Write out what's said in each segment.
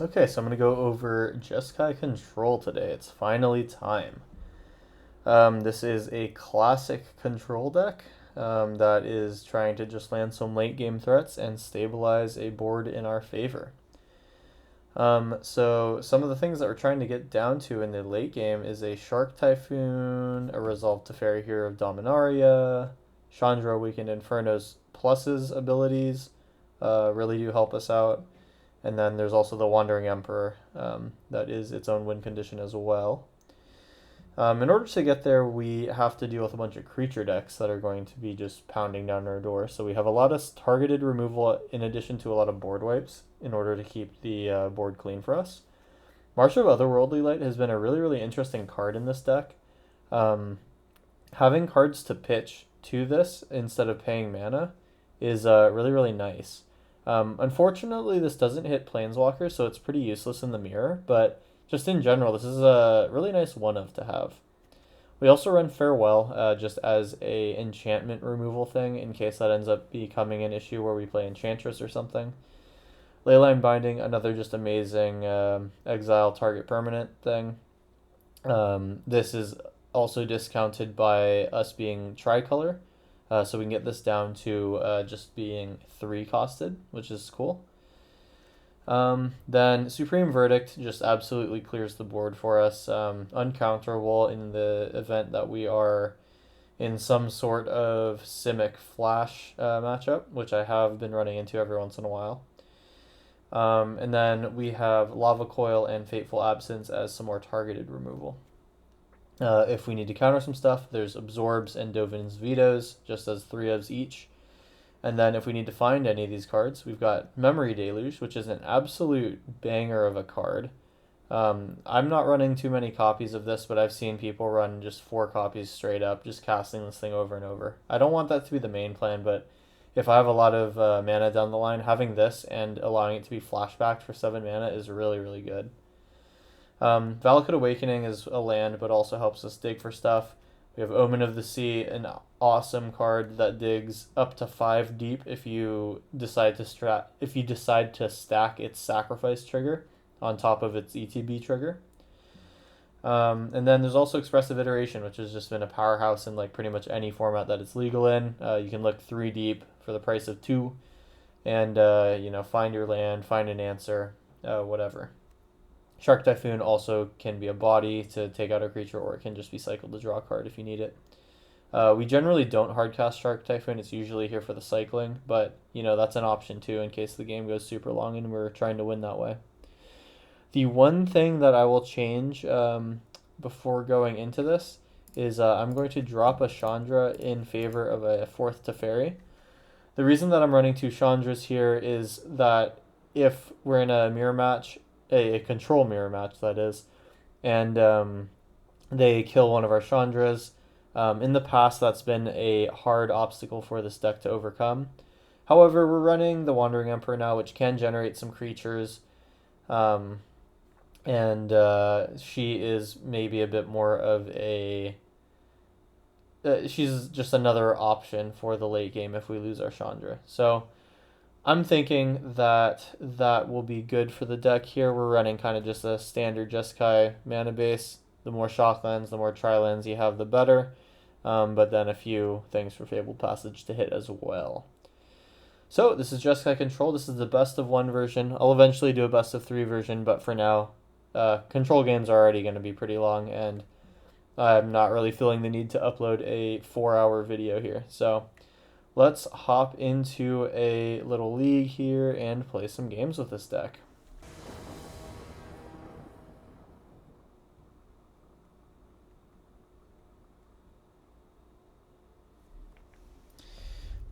Okay, so I'm going to go over Jeskai Control today. It's finally time. This is a classic control deck that is trying to just land some late game threats and stabilize a board in our favor. So some of the things that we're trying to get down to in the late game is a Shark Typhoon, a Resolve Teferi Hero of Dominaria, Chandra Awakened Inferno's pluses abilities really do help us out. And then there's also the Wandering Emperor that is its own win condition as well. In order to get there, we have to deal with a bunch of creature decks that are going to be just pounding down our door. So we have a lot of targeted removal in addition to a lot of board wipes in order to keep the board clean for us. March of Otherworldly Light has been a really, really interesting card in this deck. Having cards to pitch to this instead of paying mana is really, really nice. Unfortunately, this doesn't hit Planeswalkers, so it's pretty useless in the mirror, but just in general, this is a really nice one-of to have. We also run Farewell just as a enchantment removal thing in case that ends up becoming an issue where we play Enchantress or something. Leyline Binding, another just amazing exile target permanent thing. This is also discounted by us being tricolor, so we can get this down to just being 3 costed, which is cool. Then Supreme Verdict just absolutely clears the board for us. Uncounterable in the event that we are in some sort of Simic Flash matchup, which I have been running into every once in a while. And then we have Lava Coil and Fateful Absence as some more targeted removal. If we need to counter some stuff, there's Absorbs and Dovin's Vetoes, just as 3 ofs each. And then if we need to find any of these cards, we've got Memory Deluge, which is an absolute banger of a card. I'm not running too many copies of this, but I've seen people run just 4 copies straight up, just casting this thing over and over. I don't want that to be the main plan, but if I have a lot of mana down the line, having this and allowing it to be flashbacked for 7 mana is really, really good. Valakut Awakening is a land, but also helps us dig for stuff. We have Omen of the Sea, an awesome card that digs up to 5 deep if you decide to stack its sacrifice trigger on top of its ETB trigger. And then there's also Expressive Iteration, which has just been a powerhouse in like pretty much any format that it's legal in. You can look 3 deep for the price of 2, and find your land, find an answer, whatever. Shark Typhoon also can be a body to take out a creature, or it can just be cycled to draw a card if you need it. We generally don't hardcast Shark Typhoon. It's usually here for the cycling, but that's an option too in case the game goes super long and we're trying to win that way. The one thing that I will change before going into this is I'm going to drop a Chandra in favor of a 4th Teferi. The reason that I'm running 2 Chandras here is that if we're in a mirror match, a control mirror match that is, and they kill one of our Chandras, in the past that's been a hard obstacle for this deck to overcome. However, we're running the Wandering Emperor now, which can generate some creatures, and she is maybe a bit more of a she's just another option for the late game if we lose our Chandra. So I'm thinking that will be good for the deck here. We're running kind of just a standard Jeskai mana base. The more Shocklands, the more Tri-lands you have, the better. But then a few things for Fabled Passage to hit as well. So this is Jeskai Control. This is the best of 1 version. I'll eventually do a best of 3 version, but for now, control games are already going to be pretty long, and I'm not really feeling the need to upload a 4-hour video here. So let's hop into a little league here and play some games with this deck.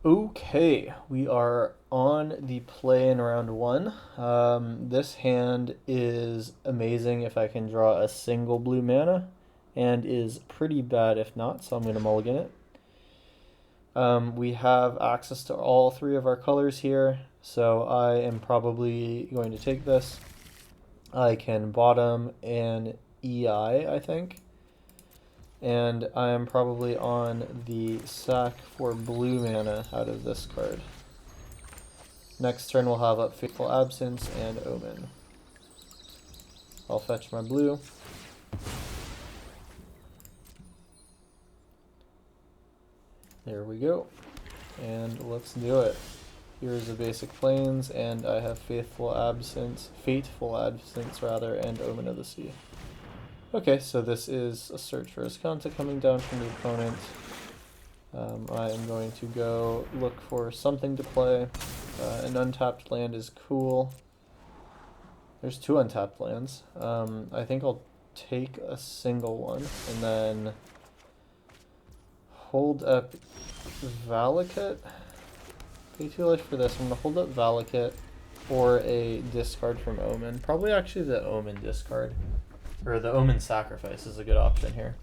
Okay, we are on the play in round 1. This hand is amazing if I can draw a single blue mana, and is pretty bad if not, so I'm going to mulligan it. We have access to all 3 of our colors here, so I am probably going to take this. I can bottom an EI, I think. And I am probably on the sack for blue mana out of this card. Next turn we'll have up Fateful Absence and Omen. I'll fetch my blue. There we go. And let's do it. Here's the basic planes, and I have Fateful Absence rather, and Omen of the Sea. Okay, so this is a search for Azcanta coming down from the opponent. I am going to go look for something to play. An untapped land is cool. There's 2 untapped lands. I think I'll take a single one and then hold up Valakut. Pay 2 life for this. I'm going to hold up Valakut or a discard from Omen. Probably actually the Omen discard. Or the Omen Sacrifice is a good option here.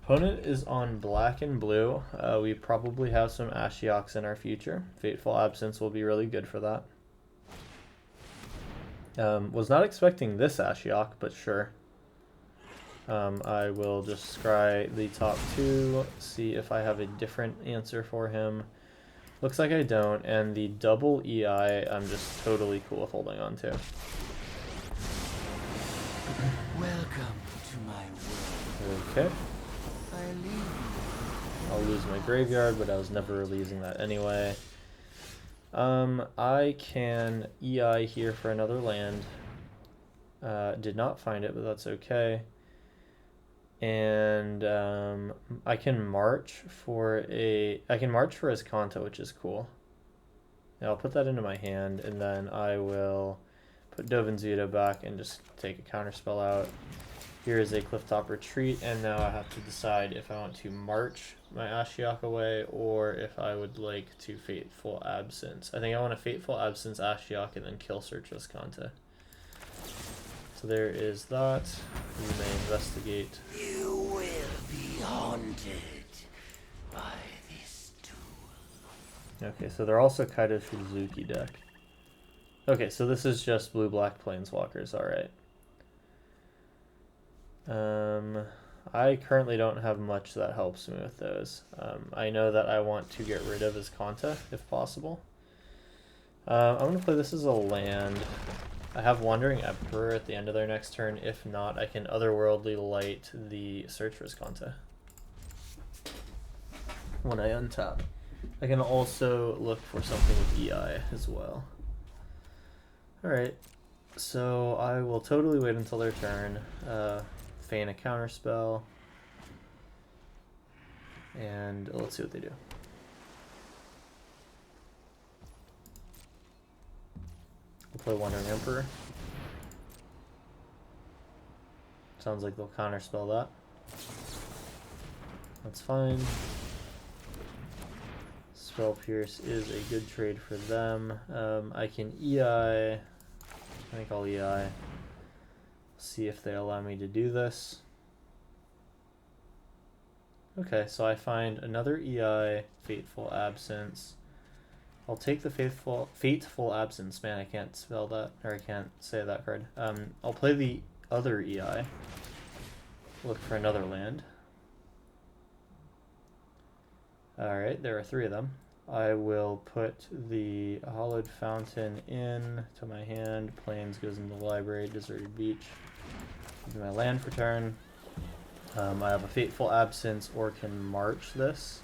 Opponent is on black and blue. We probably have some Ashioks in our future. Fateful Absence will be really good for that. Was not expecting this Ashiok, but sure. I will just scry the top 2, see if I have a different answer for him. Looks like I don't, and the double EI I'm just totally cool with holding on to. Welcome to my world. Okay. I leave you. I'll lose my graveyard, but I was never releasing that anyway. I can EI here for another land. Did not find it, but that's okay. And I can march for Azcanta, which is cool. And I'll put that into my hand, and then I will put Dovin's Veto back and just take a counterspell out. Here is a Clifftop Retreat, and now I have to decide if I want to march my Ashiok away or if I would like to Fateful Absence. I think I want to Fateful Absence Ashiok and then kill Search Azcanta. So there is that. We may investigate. You will be haunted by this tool. Okay, so they're also Kaido Suzuki deck. Okay, so this is just blue-black planeswalkers, alright. I currently don't have much that helps me with those. I know that I want to get rid of Azcanta, if possible. I'm going to play this as a land. I have Wandering Emperor at the end of their next turn. If not, I can Otherworldly Light the Search for Azcanta when I untap. I can also look for something with EI as well. Alright, so I will totally wait until their turn. Feign a counterspell. And let's see what they do. We'll play Wandering Emperor. Sounds like they'll counterspell that. That's fine. Spell Pierce is a good trade for them. I can EI. I think I'll EI. See if they allow me to do this. Okay, so I find another EI, Fateful Absence. I'll take the Fateful Absence. Man, I can't spell that, or I can't say that card. I'll play the other EI. Look for another land. Alright, there are 3 of them. I will put the Hollowed Fountain in to my hand. Plains goes into the library. Deserted Beach. Do my land for turn. I have a Fateful Absence or can march this.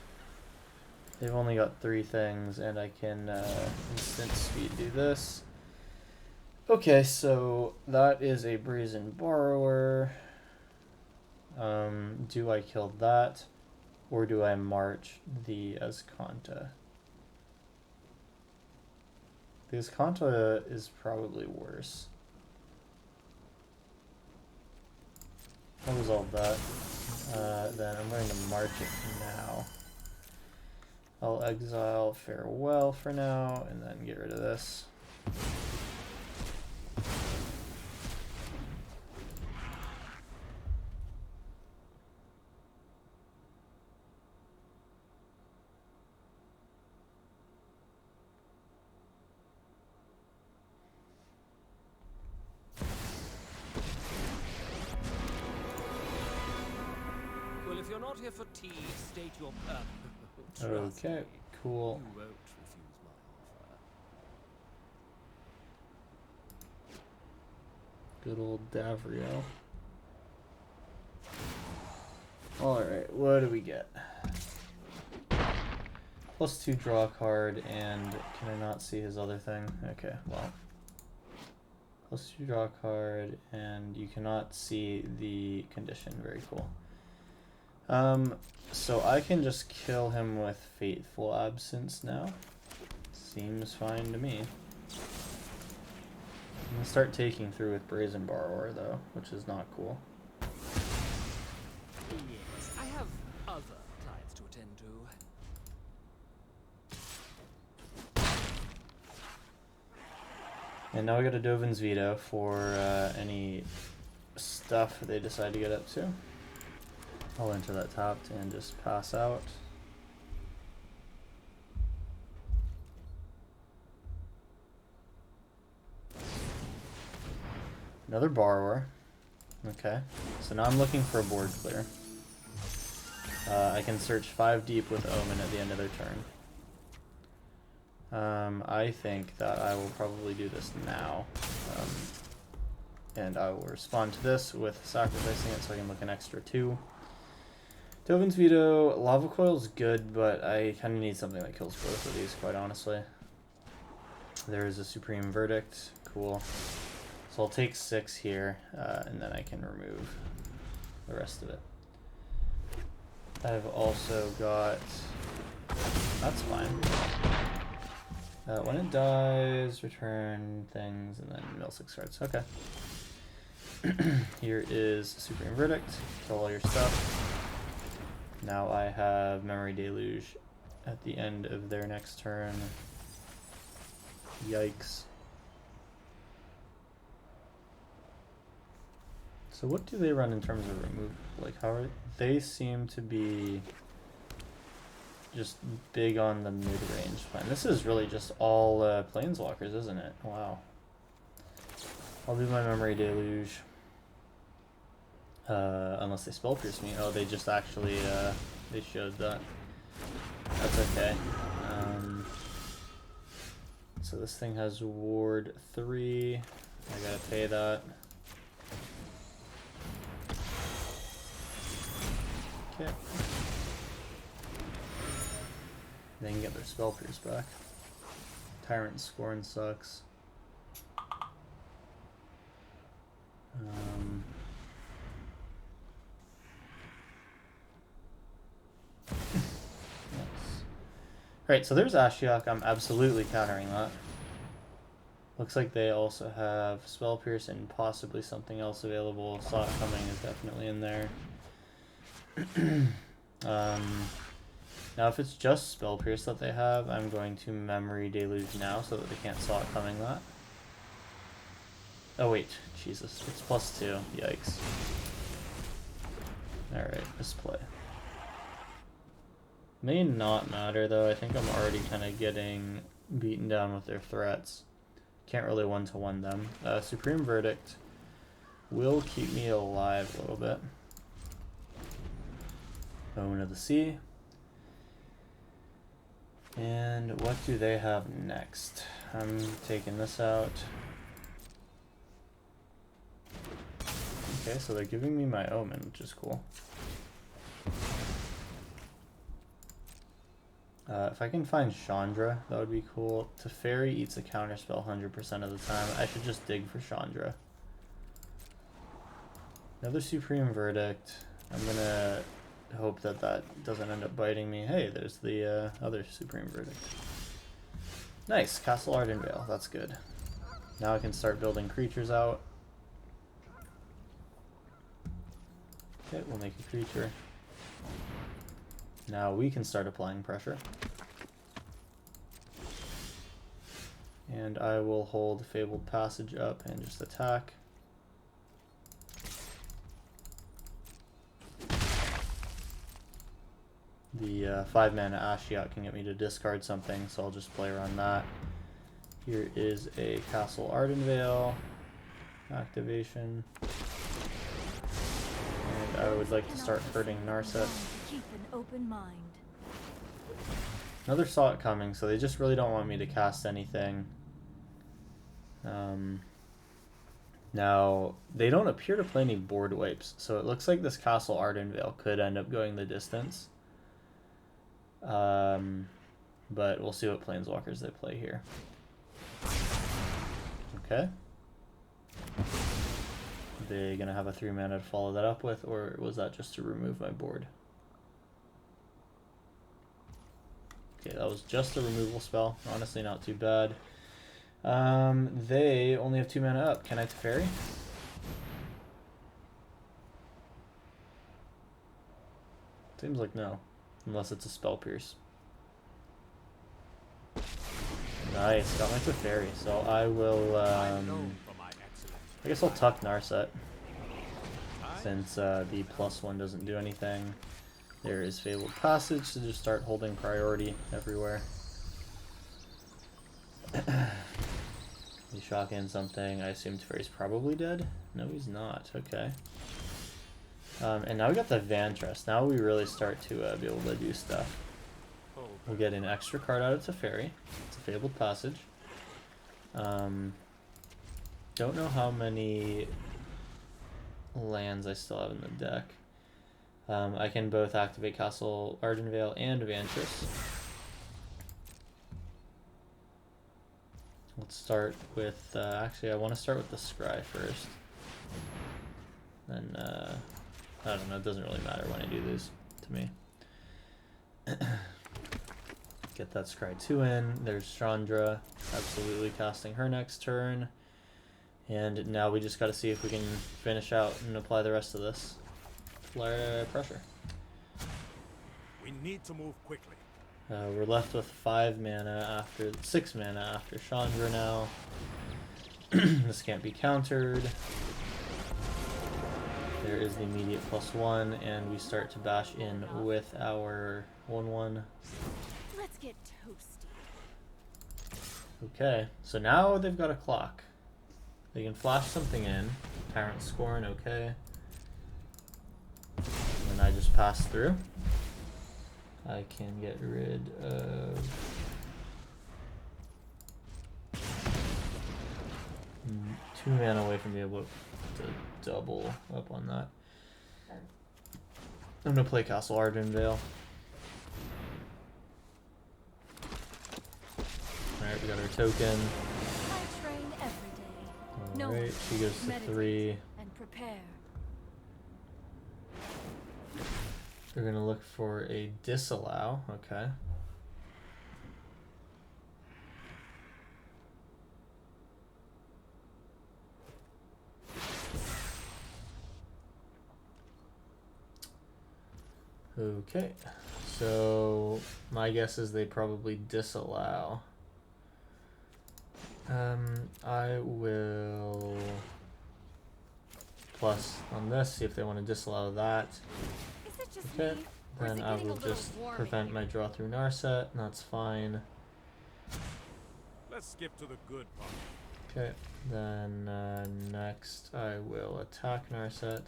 They've only got 3 things, and I can instant speed do this. Okay, so that is a Brazen Borrower. Do I kill that, or do I march the Azcanta? The Azcanta is probably worse. I'll resolve that. Then I'm going to march it now. I'll exile Farewell for now, and then get rid of this. Well, if you're not here for tea, state your purpose. Okay, cool. You won't refuse my offer. Good old Davriel. Alright, what do we get? +2 draw card, and can I not see his other thing? Okay, well. +2 draw card, and you cannot see the condition. Very cool. So I can just kill him with Fateful Absence now. Seems fine to me. I'm gonna start taking through with Brazen Borrower though, which is not cool. Yes, I have other clients to attend to. And now we got a Dovin's Veto for any stuff they decide to get up to. I'll enter that tapped and just pass out. Another Borrower. Okay, so now I'm looking for a board clear. I can search 5 deep with Omen at the end of their turn. I think that I will probably do this now. And I will respond to this with sacrificing it so I can look an extra 2. Dovin's Veto, Lava Coil's good, but I kind of need something that kills both of these, quite honestly. There is a Supreme Verdict. Cool. So I'll take 6 here, and then I can remove the rest of it. I've also got... That's fine. When it dies, return things, and then mill 6 cards. Okay. Here is Supreme Verdict. Kill all your stuff. Now I have Memory Deluge at the end of their next turn. Yikes. So what do they run in terms of remove? Like, how are they seem to be just big on the mid-range plan. This is really just all planeswalkers, isn't it? Wow. I'll do my Memory Deluge. Unless they spell pierce me. Oh, they just actually they showed that. That's okay. So this thing has ward 3. I gotta pay that. Okay. They can get their spell pierce back. Tyrant Scorn sucks. Right, so there's Ashiok. I'm absolutely countering that. Looks like they also have Spell Pierce and possibly something else available. Slot Coming is definitely in there. Now if it's just Spell Pierce that they have, I'm going to Memory Deluge now so that they can't Slot Coming that. Oh wait, Jesus, it's +2. Yikes. Alright, let's play. May not matter though. I think I'm already kind of getting beaten down with their threats. Can't really one-to-one them. Supreme Verdict will keep me alive a little bit. Omen of the Sea. And what do they have next? I'm taking this out. Okay, so they're giving me my Omen, which is cool. If I can find Chandra, that would be cool. Teferi eats a counterspell 100% of the time. I should just dig for Chandra. Another Supreme Verdict. I'm gonna hope that that doesn't end up biting me. Hey, there's the other Supreme Verdict. Nice, Castle Ardenvale. That's good. Now I can start building creatures out. Okay, we'll make a creature. Now we can start applying pressure. And I will hold Fabled Passage up and just attack. The 5-mana Ashiok can get me to discard something, so I'll just play around that. Here is a Castle Ardenvale activation. And I would like to start hurting Narset. Keep an open mind. Another Saw It Coming, so they just really don't want me to cast anything. Now, they don't appear to play any board wipes, so it looks like this Castle Ardenvale could end up going the distance. But we'll see what Planeswalkers they play here. Okay. They gonna have a 3 mana to follow that up with, or was that just to remove my board? Okay, that was just a removal spell. Honestly, not too bad. They only have 2 mana up. Can I Teferi? Seems like no, unless it's a Spell Pierce. Nice, got my Teferi. So I will. I guess I'll tuck Narset, since the +1 doesn't do anything. There is Fabled Passage to just start holding priority everywhere. You shock in something. I assume Teferi's probably dead. No, he's not. Okay. And now we got the Vantress. Now we really start to be able to do stuff. We'll get an extra card out of Teferi. It's a Fabled Passage. Don't know how many lands I still have in the deck. I can both activate Castle Ardenvale and Vantress. Let's start with, actually I want to start with the Scry first. Then, I don't know, it doesn't really matter when I do these, to me. Get that Scry 2 in, there's Chandra, absolutely casting her next turn. And now we just gotta see if we can finish out and apply the rest of this. Flare pressure. We need to move quickly. We're left with 5 mana after 6 mana after Chandra now. This can't be countered. There is the immediate +1, and we start to bash in with our 1/1. Let's get toasty. Okay, so now they've got a clock. They can flash something in. Tyrant Scorn, okay. And I just pass through. I can get rid of 2 mana away from being able to double up on that. I'm gonna play Castle Ardenvale. Alright, we got our token. I train every day. Alright, she goes to meditate 3. and prepare. We're gonna look for a disallow, okay. Okay, so my guess is they probably disallow. I will plus on this, see if they want to disallow that. Is it just Okay, me? Or is then it I getting a will little just warm prevent in my here? draw through Narset, and that's fine. Let's skip to the good part. Okay, then next I will attack Narset.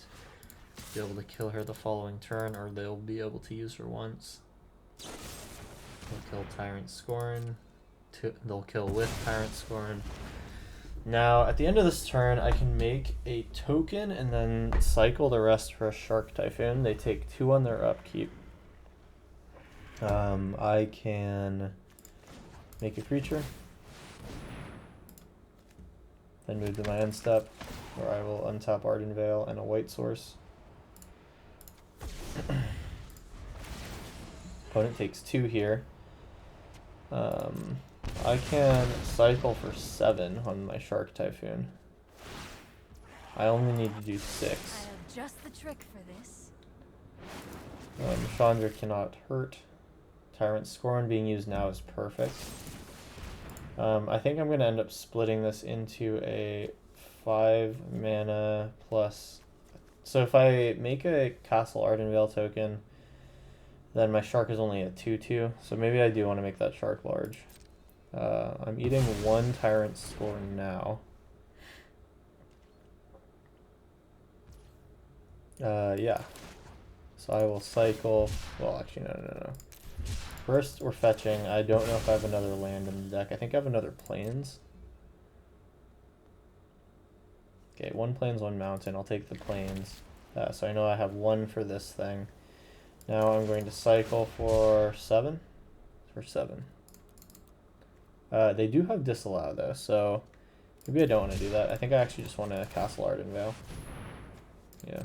Be able to kill her the following turn, or they'll be able to use her once. They'll kill Tyrant Scorn. They'll kill with Tyrant Scorn. Now, at the end of this turn, I can make a token and then cycle the rest for a Shark Typhoon. They take 2 on their upkeep. I can make a creature. Then move to my end step, where I will untap Ardenvale and a white source. Opponent takes 2 here. I can cycle for 7 on my Shark Typhoon. I only need to do 6. I have just the trick for this. Chandra cannot hurt. Tyrant Scorn being used now is perfect. I think I'm going to end up splitting this into a 5 mana plus. So if I make a Castle Ardenvale token, then my shark is only at 2/2. So maybe I do want to make that shark large. I'm eating 1 Tyrant Scorn now. Yeah. So I will cycle. Well, actually, no. First, we're fetching. I don't know if I have another land in the deck. I think I have another plains. Okay, 1 plains, 1 mountain. I'll take the plains. So I know I have 1 for this thing. Now I'm going to cycle for 7. For 7. They do have disallow though, so maybe I don't want to do that. I think I actually just want to castle Ardenvale. Yeah.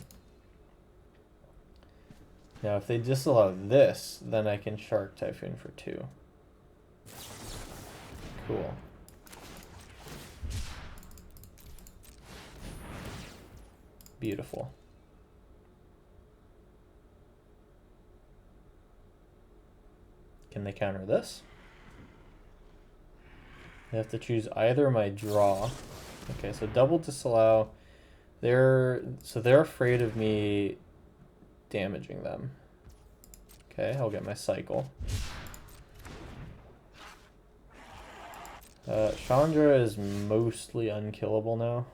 Now if they disallow this, then I can Shark Typhoon for 2. Cool. Beautiful. Can they counter this? They have to choose either my draw. Okay, so double disallow. They're afraid of me damaging them. Okay, I'll get my cycle. Chandra is mostly unkillable now.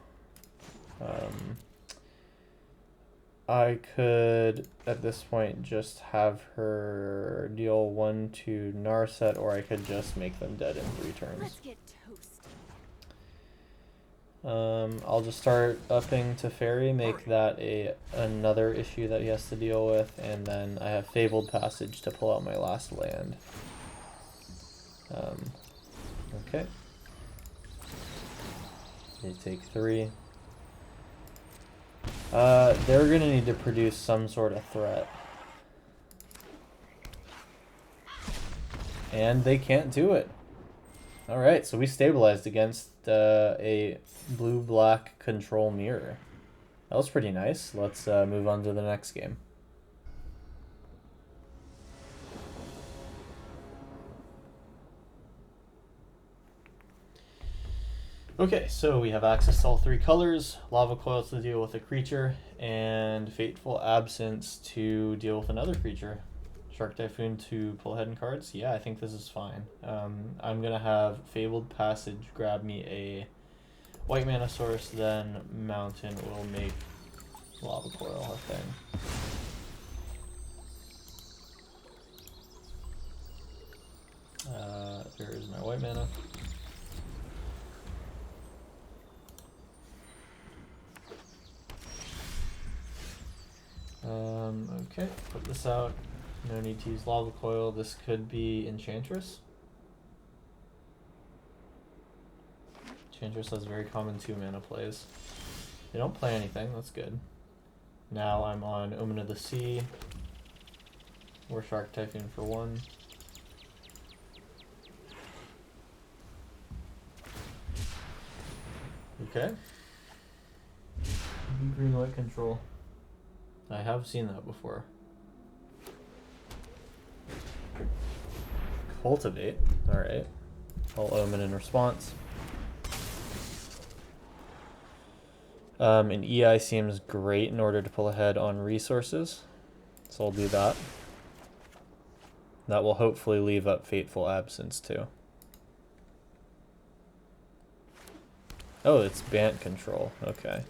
I could, at this point, just have her deal 1 to Narset, or I could just make them dead in 3 turns. Let's get toasty. I'll just start upping Teferi, make that another issue that he has to deal with, and then I have Fabled Passage to pull out my last land. Okay. They take 3. They're gonna need to produce some sort of threat. And they can't do it. Alright, so we stabilized against a blue-black control mirror. That was pretty nice. Let's move on to the next game. Okay, so we have access to all 3 colors, Lava Coil to deal with a creature, and Fateful Absence to deal with another creature. Shark Typhoon to pull ahead in cards. Yeah, I think this is fine. I'm going to have Fabled Passage grab me a white mana source, then Mountain will make Lava Coil a thing. There is my white mana. Okay, put this out. No need to use Lava Coil. This could be Enchantress. Enchantress has very common 2 mana plays. They don't play anything, that's good. Now I'm on Omen of the Sea, or Shark Typhoon for 1. Okay. Green-white control. I have seen that before. Cultivate. Alright. I'll Omen in response. An EI seems great in order to pull ahead on resources. So I'll do that. That will hopefully leave up Fateful Absence too. Oh, it's Bant control. Okay.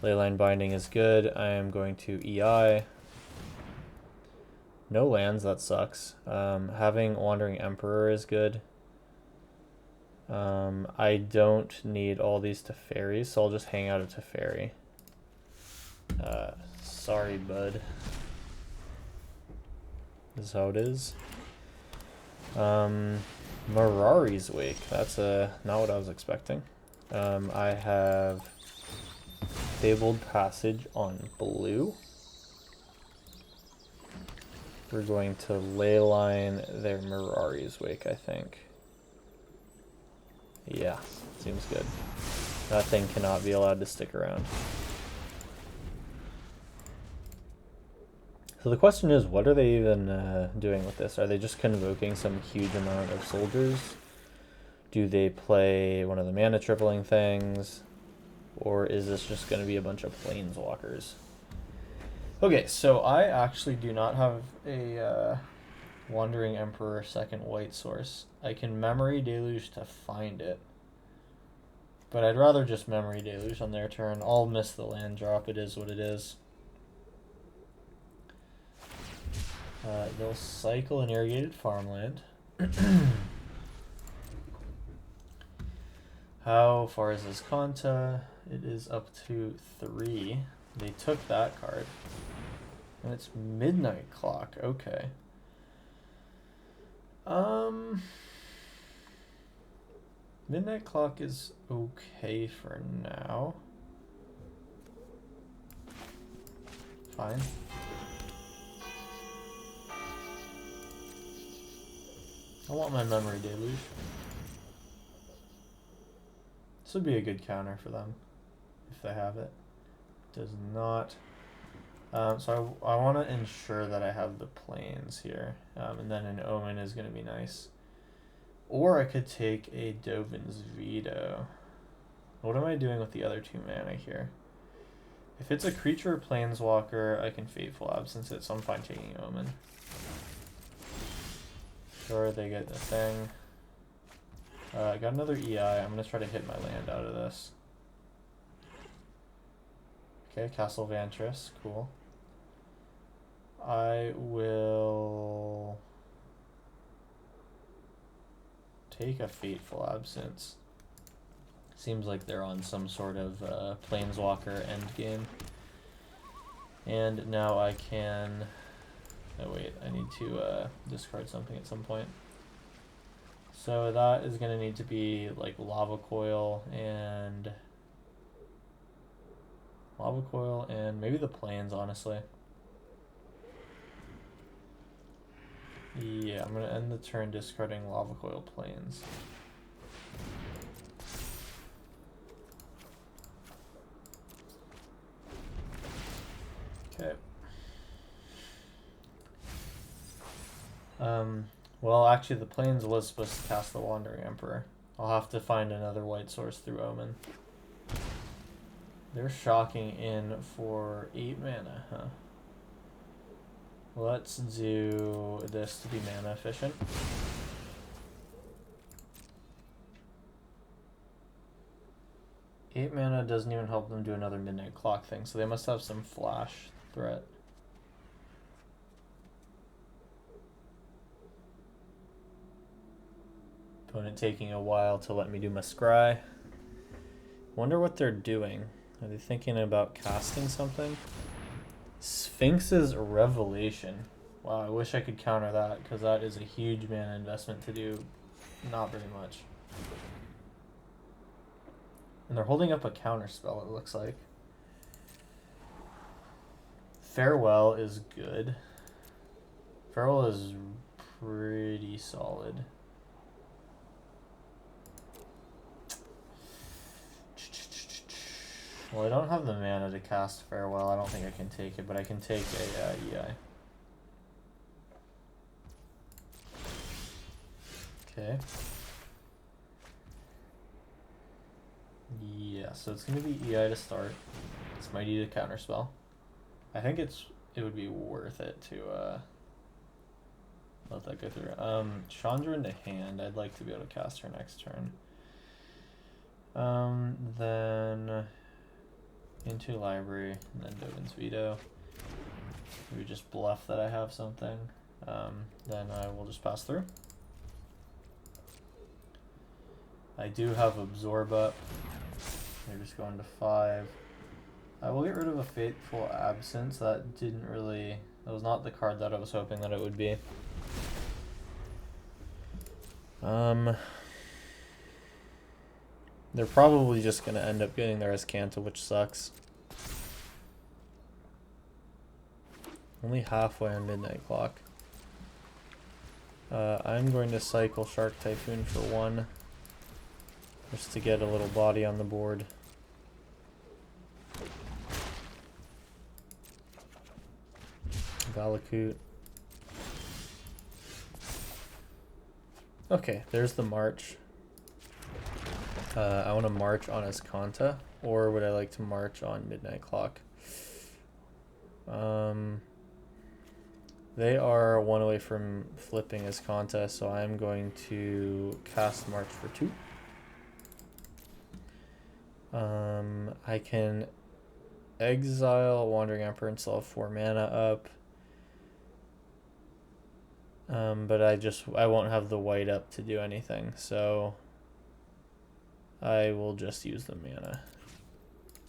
Leyline Binding is good. I am going to EI. No lands, that sucks. Having Wandering Emperor is good. I don't need all these Teferis, so I'll just hang out a Teferi. Sorry, bud. This is how it is. Mirari's Wake. That's not what I was expecting. I have Fabled Passage on blue. We're going to Leyline their Mirari's Wake, I think. Yeah, seems good. That thing cannot be allowed to stick around. So the question is, what are they even doing with this? Are they just convoking some huge amount of soldiers? Do they play one of the mana tripling things? Or is this just going to be a bunch of planeswalkers? Okay, so I actually do not have a Wandering Emperor second white source. I can Memory Deluge to find it. But I'd rather just Memory Deluge on their turn. I'll miss the land drop. It is what it is. They'll cycle an Irrigated Farmland. How far is this Kanta? it is up to 3. They took that card. And it's Midnight Clock. Okay. Midnight Clock is okay for now. Fine. I want my Memory Deluge. This would be a good counter for them if they have it. Does not. So I want to ensure that I have the planes here, and then an Omen is going to be nice. Or I could take a Dovin's Veto. What am I doing with the other 2 mana here? If it's a creature or planeswalker, I can Fateful Absence it, so I'm fine taking Omen. Sure, they get the thing. I got another EI. I'm going to try to hit my land out of this. Okay, Castle Vantress. Cool. I will take a Fateful Absence. Seems like they're on some sort of Planeswalker endgame. And now I can... Oh wait, I need to discard something at some point. So that is going to need to be like Lava Coil and maybe the Plains, honestly. Yeah, I'm going to end the turn discarding Lava Coil Plains. Okay. Well, actually, the Plains was supposed to cast the Wandering Emperor. I'll have to find another white source through Omen. They're shocking in for 8 mana, huh? Let's do this to be mana efficient. Eight mana doesn't even help them do another Midnight Clock thing, so they must have some flash threat. Opponent taking a while to let me do my scry. Wonder what they're doing. Are they thinking about casting something? Sphinx's Revelation. Wow, I wish I could counter that, because that is a huge mana investment to do not very much. And they're holding up a counter spell, it looks like. Farewell is good. Farewell is pretty solid. Well, I don't have the mana to cast Farewell. I don't think I can take it, but I can take a EI. Okay. Yeah, so it's going to be EI to start. It's Mighty to counterspell. I think it would be worth it to let that go through. Chandra into hand. I'd like to be able to cast her next turn. Then into library, and then Dovin's Veto. Maybe just bluff that I have something. Then I will just pass through. I do have Absorb up. They're just going to 5. I will get rid of a Fateful Absence. That was not the card that I was hoping that it would be. They're probably just going to end up getting their Escanta, which sucks. Only halfway on Midnight Clock. I'm going to cycle Shark Typhoon for 1. Just to get a little body on the board. Valakut. Okay, there's the march. I want to march on Escanta, or would I like to march on Midnight Clock? They are 1 away from flipping Escanta, so I'm going to cast March for 2. I can exile Wandering Emperor and still have 4 mana up. But I won't have the white up to do anything, so I will just use the mana.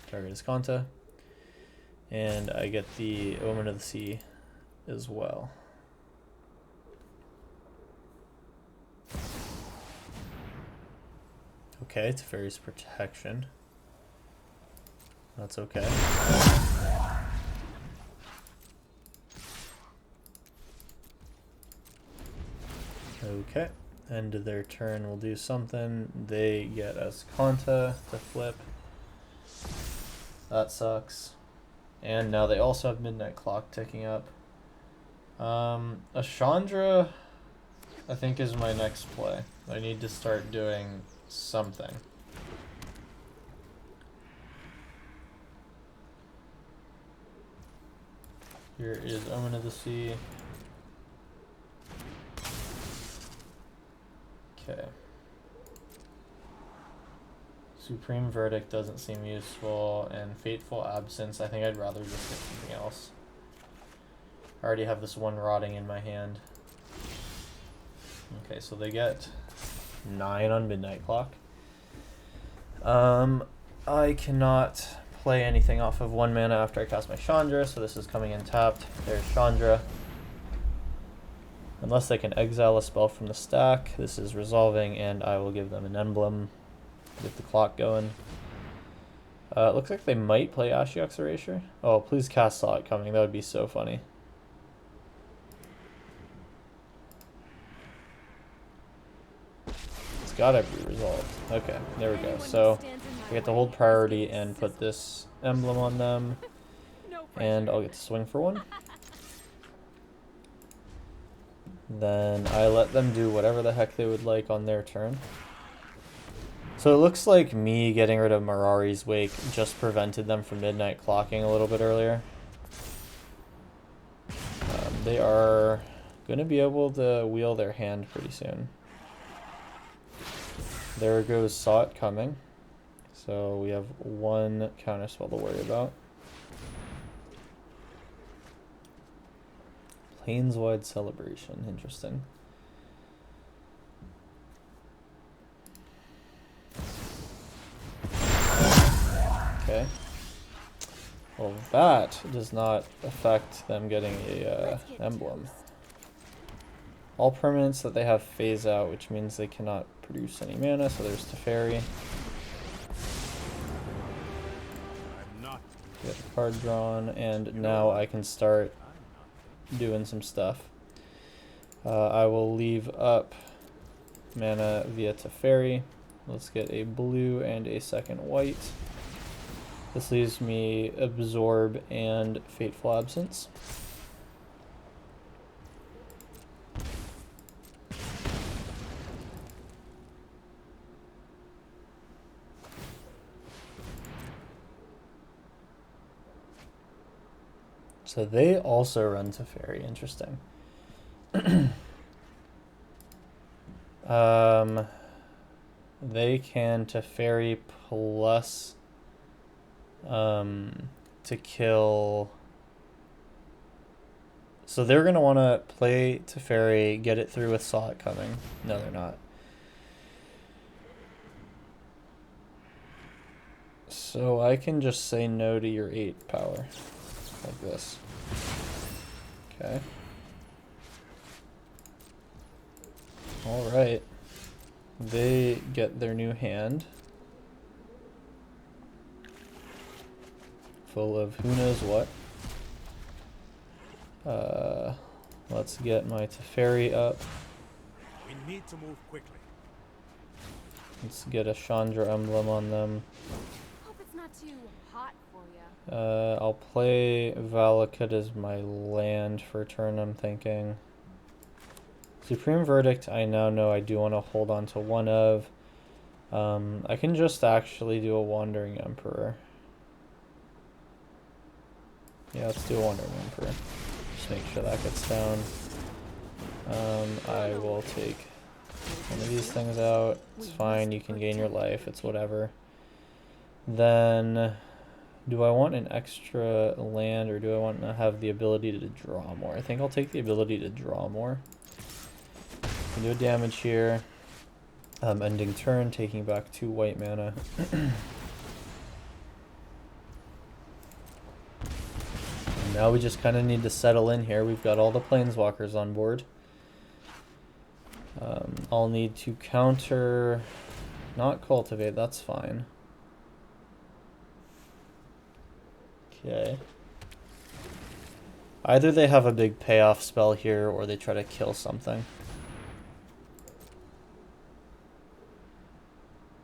Target is Kanta. And I get the Omen of the Sea as well. Okay, Teferi's protection. That's okay. Okay, end of their turn will do something. They get Escanta to flip. That sucks. And now they also have Midnight Clock ticking up. A Chandra, I think, is my next play. I need to start doing something. Here is Omen of the Sea. Okay. Supreme Verdict doesn't seem useful, and Fateful Absence, I think I'd rather just get something else. I already have this one rotting in my hand. Okay, so they get 9 on Midnight Clock. I cannot play anything off of 1 mana after I cast my Chandra, so this is coming in tapped. There's Chandra. Unless they can exile a spell from the stack, this is resolving, and I will give them an emblem. Get the clock going. It looks like they might play Ashiok's Erasure. Oh, please cast Saw It Coming. That would be so funny. It's gotta be resolved. Okay, there we go. So I get to hold priority and put this emblem on them, and I'll get to swing for 1. Then I let them do whatever the heck they would like on their turn. So it looks like me getting rid of Mirari's Wake just prevented them from Midnight Clocking a little bit earlier. They are going to be able to wheel their hand pretty soon. There goes Saw It Coming. So we have 1 counterspell to worry about. Planeswide Celebration, interesting. Okay. Well, that does not affect them getting a emblem. All permanents that they have phase out, which means they cannot produce any mana, so there's Teferi. Get a card drawn, and now I can start doing some stuff. I will leave up mana via Teferi. Let's get a blue and a second white. This leaves me Absorb and Fateful Absence. So they also run Teferi. Interesting. They can Teferi plus to kill. So they're gonna want to play Teferi, get it through with Saw It Coming. No, they're not. So I can just say no to your 8 power. Like this. Okay. Alright. They get their new hand. Full of who knows what. Let's get my Teferi up. We need to move quickly. Let's get a Chandra emblem on them. Hope it's not too hot for you. I'll play Valakut as my land for a turn, I'm thinking. Supreme Verdict, I now know I do want to hold on to 1 of. I can just actually do a Wandering Emperor. Yeah, let's do a Wandering Emperor. Just make sure that gets down. I will take one of these things out. It's fine, you can gain your life, it's whatever. Then, do I want an extra land, or do I want to have the ability to draw more? I think I'll take the ability to draw more. Do a damage here. Ending turn, taking back 2 white mana. Now we just kind of need to settle in here. We've got all the planeswalkers on board. I'll need to counter, not cultivate, that's fine. Okay. Either they have a big payoff spell here or they try to kill something.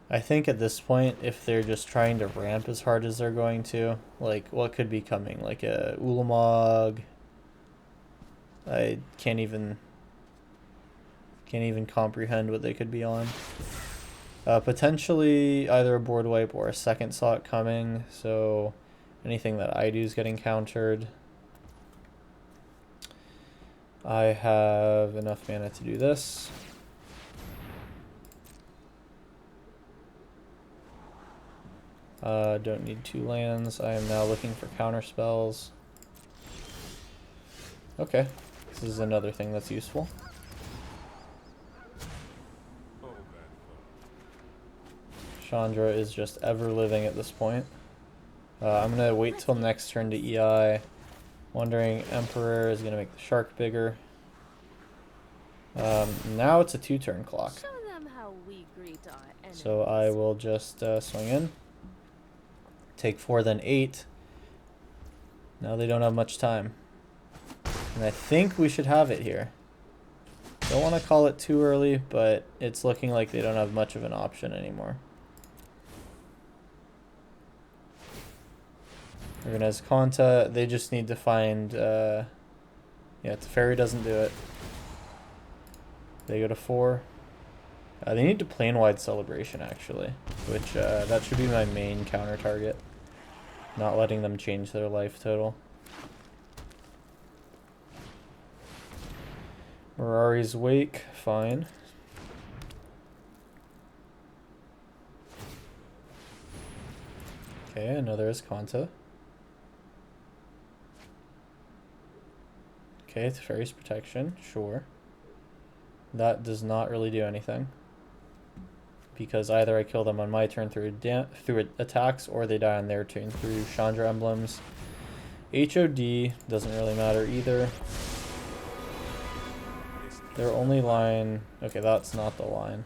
I think at this point, if they're just trying to ramp as hard as they're going to, like, what could be coming? Like a Ulamog. I can't even comprehend what they could be on. Potentially either a board wipe or a second slot coming, so anything that I do is getting countered. I have enough mana to do this. Don't need 2 lands. I am now looking for counter spells. Okay, this is another thing that's useful. Chandra is just ever living at this point. I'm gonna wait till next turn to EI. Wondering Emperor is gonna make the shark bigger. Now it's a 2-turn clock. Show them how we greet our enemies. So I will just swing in. Take 4, then 8. Now they don't have much time. And I think we should have it here. Don't want to call it too early, but it's looking like they don't have much of an option anymore. Organize Conta, they just need to find, yeah, Teferi doesn't do it. They go to 4. They need to plane-wide Celebration, actually, which, that should be my main counter target. Not letting them change their life total. Mirari's Wake, fine. Okay, another Esconta. Okay, Teferi's Protection, sure. That does not really do anything. Because either I kill them on my turn through attacks, or they die on their turn through Chandra emblems. HOD doesn't really matter either. Their only line... Okay, that's not the line.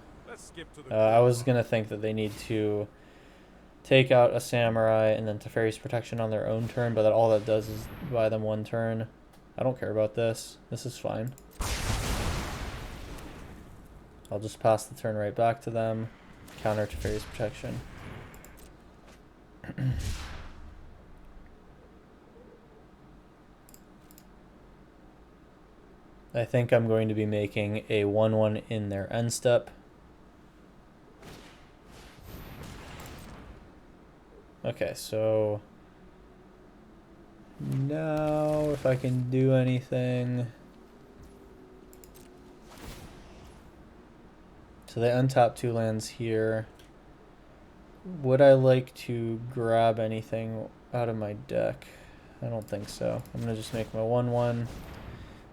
I was going to think that they need to take out a Samurai and then Teferi's Protection on their own turn, but that all that does is buy them 1 turn. I don't care about this. This is fine. I'll just pass the turn right back to them. Counter Teferi's Protection. I think I'm going to be making a 1/1 in their end step. Okay, so now if I can do anything. So they untap 2 lands here. Would I like to grab anything out of my deck? I don't think so. I'm going to just make my 1/1.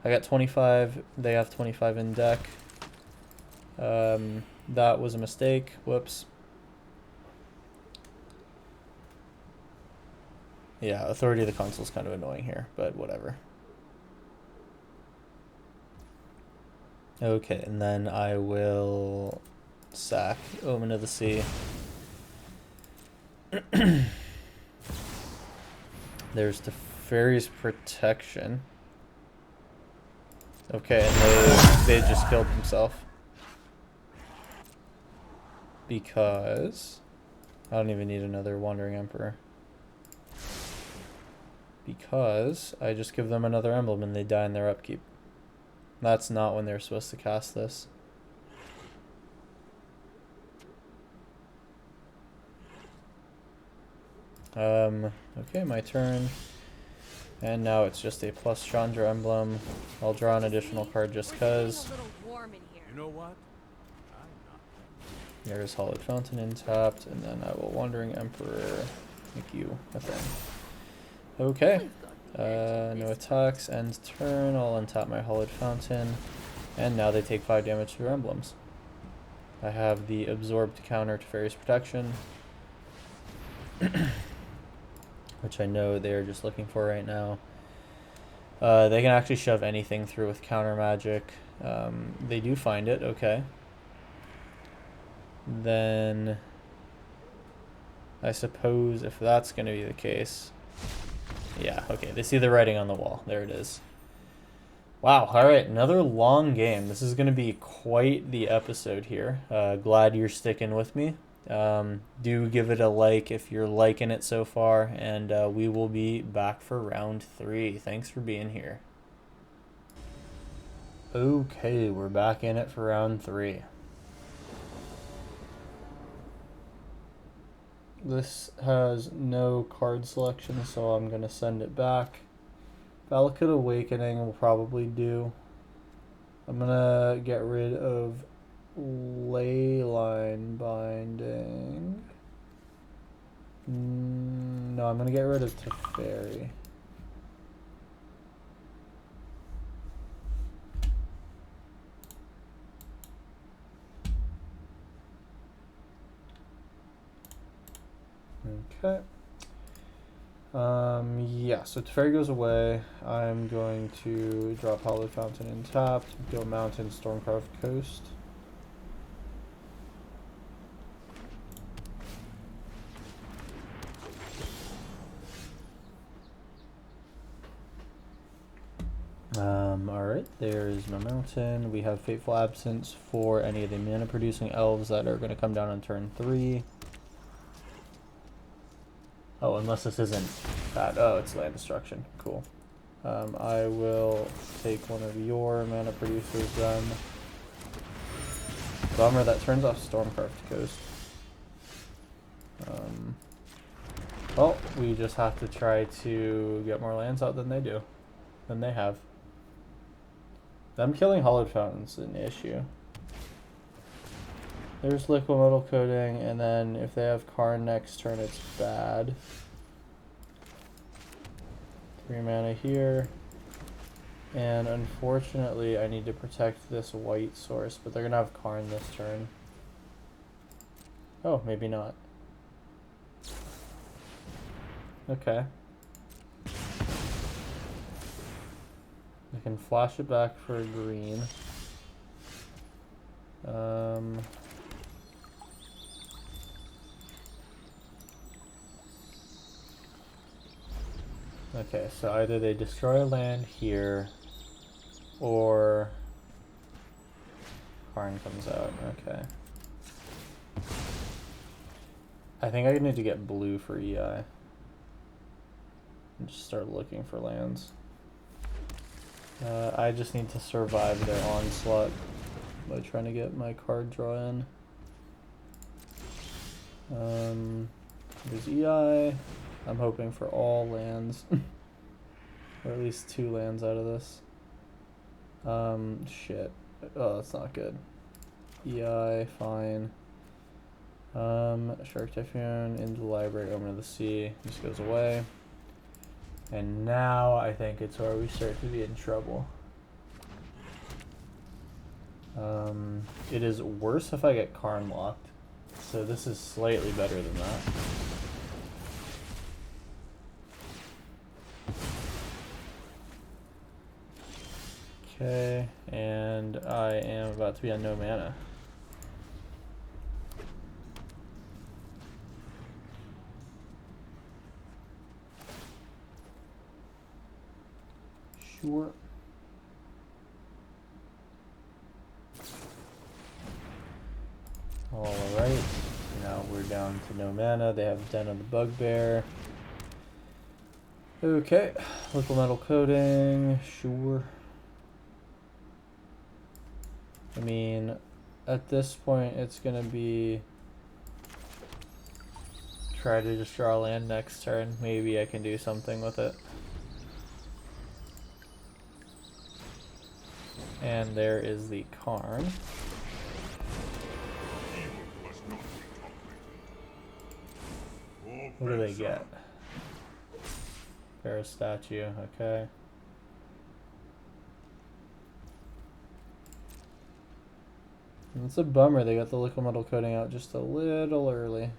I got 25. They have 25 in deck. That was a mistake. Whoops. Yeah, Authority of the Console is kind of annoying here, but whatever. Okay, and then I will sack Omen of the Sea. There's Teferi's Protection. Okay, and they just killed himself. Because I don't even need another Wandering Emperor. Because I just give them another emblem and they die in their upkeep. That's not when they're supposed to cast this. Okay, my turn. And now it's just a plus Chandra emblem. I'll draw an additional card just cause. You know what? There's Hallowed Fountain untapped, and then I will Wandering Emperor make you a thing. Okay. No attacks, end turn. I'll untap my Hallowed Fountain. And now they take 5 damage to their emblems. I have the absorbed counter to Teferi's Protection. Which I know they're just looking for right now. They can actually shove anything through with counter magic. They do find it, okay. Then I suppose if that's going to be the case, yeah, okay, they see the writing on the wall. There it is. Wow, alright, another long game. This is going to be quite the episode here. Glad you're sticking with me. Do give it a like if you're liking it so far, and we will be back for round 3. Thanks for being here. Okay, we're back in it for round 3. This has no card selection, so I'm going to send it back. Valakut Awakening will probably do. I'm going to get rid of Leyline Binding. No, I'm going to get rid of Teferi. Okay. Yeah, so Teferi goes away. I'm going to drop Hallowed Fountain in tapped, go Mountain, Stormcarved Coast. Alright, there's my mountain. We have Fateful Absence for any of the mana producing elves that are going to come down on turn 3. Oh, unless this isn't that. Oh, it's land destruction. Cool. I will take one of your mana producers then. Bummer, that turns off Stormcarved Coast. Well, we just have to try to get more lands out than they do. Than they have. Them killing Hallowed Fountain's an issue. There's Liquid Metal Coating, and then if they have Karn next turn, it's bad. 3 mana here. And unfortunately, I need to protect this white source, but they're going to have Karn this turn. Oh, maybe not. Okay. I can flash it back for a green. Okay, so either they destroy land here, or Karn comes out. Okay. I think I need to get blue for EI. And just start looking for lands. I just need to survive their onslaught by trying to get my card draw in. There's EI. I'm hoping for all lands. Or at least 2 lands out of this. Shit. Oh, that's not good. EI, fine. Shark Typhoon into the library, Omen of the Sea. Just goes away. And now I think it's where we start to be in trouble. It is worse if I get Karn locked. So this is slightly better than that. Okay, and I am about to be on no mana. Sure. Alright, now we're down to no mana. They have Den of the Bugbear. Okay, Liquid Metal Coating, sure. I mean, at this point it's gonna be try to just draw land next turn. Maybe I can do something with it. And there is the Karn. What do they get? Pharaoh statue, okay. It's a bummer they got the Liquid Metal Coating out just a little early.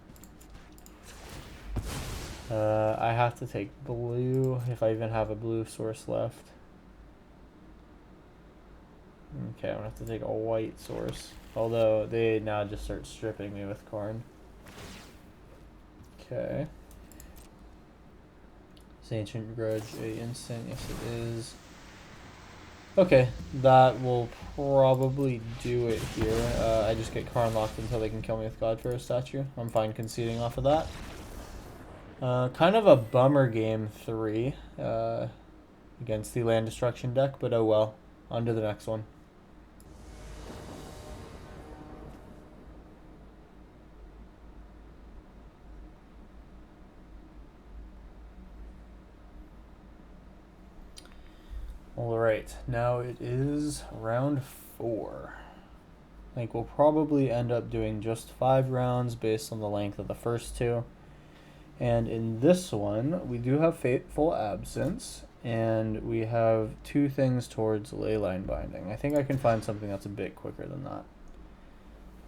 I have to take blue if I even have a blue source left. Okay, I'm gonna have to take a white source. Although they now just start stripping me with Karn. Okay. Is Ancient Grudge a instant? Yes, it is. Okay, that will probably do it here. I just get Karn locked until they can kill me with Godfair statue. I'm fine conceding off of that. Kind of a bummer game 3 against the land destruction deck, but oh well. On to the next one. Alright, now it is round 4. I think we'll probably end up doing just 5 rounds based on the length of the first 2. And in this one, we do have Fateful Absence, and we have 2 things towards Leyline Binding. I think I can find something that's a bit quicker than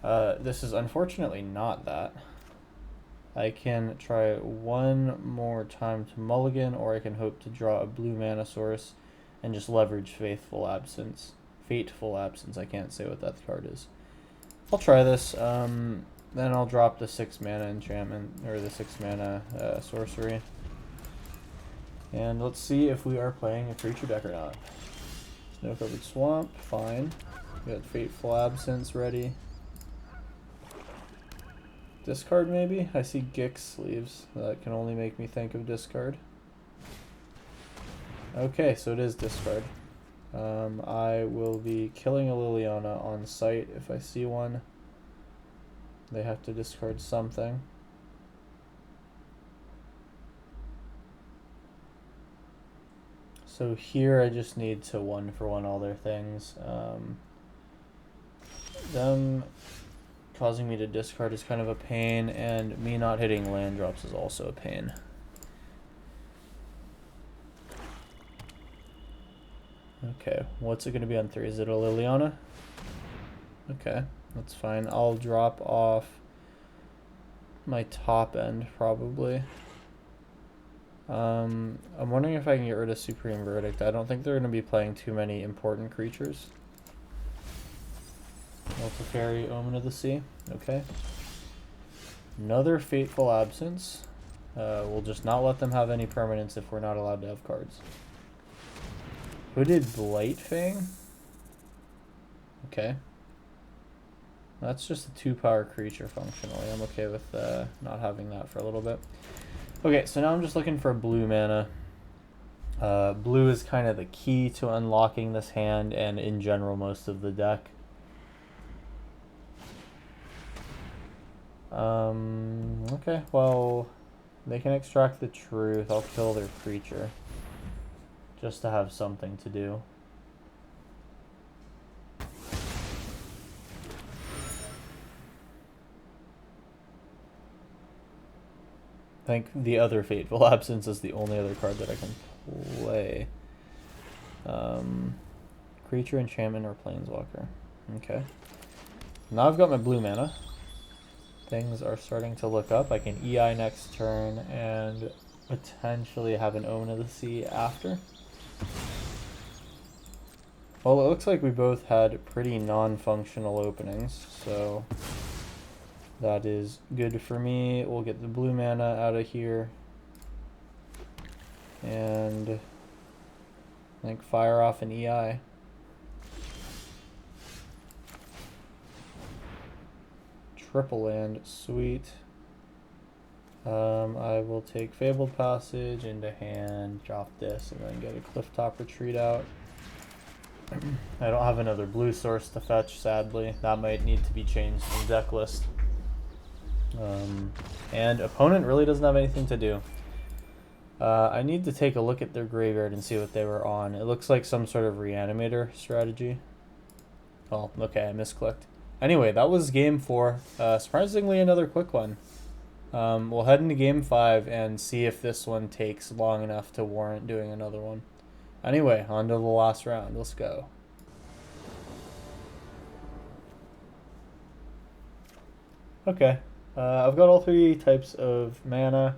that. This is unfortunately not that. I can try one more time to mulligan, or I can hope to draw a blue mana source and just leverage Faithful Absence. Fateful Absence, I can't say what that card is. I'll try this, then I'll drop the 6 mana enchantment, or the 6 mana sorcery. And let's see if we are playing a creature deck or not. Snow-covered swamp, fine. We got Fateful Absence ready. Discard maybe? I see Gix sleeves. That can only make me think of discard. Okay, so it is discard. I will be killing a Liliana on sight if I see one. They have to discard something. So here I just need to 1-for-1 all their things. Them causing me to discard is kind of a pain, and me not hitting land drops is also a pain. Okay, what's it going to be on 3? Is it a Liliana? Okay, that's fine. I'll drop off my top end, probably. I'm wondering if I can get rid of Supreme Verdict. I don't think they're going to be playing too many important creatures. Multifairy, Omen of the Sea. Okay. Another Fateful Absence. We'll just not let them have any permanents if we're not allowed to have cards. Hooded Blightfang? Okay. That's just a 2-power creature functionally. I'm okay with not having that for a little bit. Okay, so now I'm just looking for blue mana. Blue is kind of the key to unlocking this hand and in general most of the deck. Okay, well, they can extract the truth. I'll kill their creature just to have something to do. I think the other Fateful Absence is the only other card that I can play. Creature, enchantment, or planeswalker. Okay. Now I've got my blue mana. Things are starting to look up. I can EI next turn and potentially have an Omen of the Sea after. Well, it looks like we both had pretty non-functional openings, so that is good for me. We'll get the blue mana out of here. And I think fire off an EI. Triple land, sweet. I will take Fabled Passage into hand, drop this, and then get a Clifftop Retreat out. I don't have another blue source to fetch, sadly. That might need to be changed in deck list. And opponent really doesn't have anything to do. I need to take a look at their graveyard and see what they were on. It looks like some sort of reanimator strategy. Oh, okay, I misclicked. Anyway, that was game 4. Surprisingly, another quick one. We'll head into game 5 and see if this one takes long enough to warrant doing another one. Anyway, on to the last round. Let's go. Okay. I've got all 3 types of mana,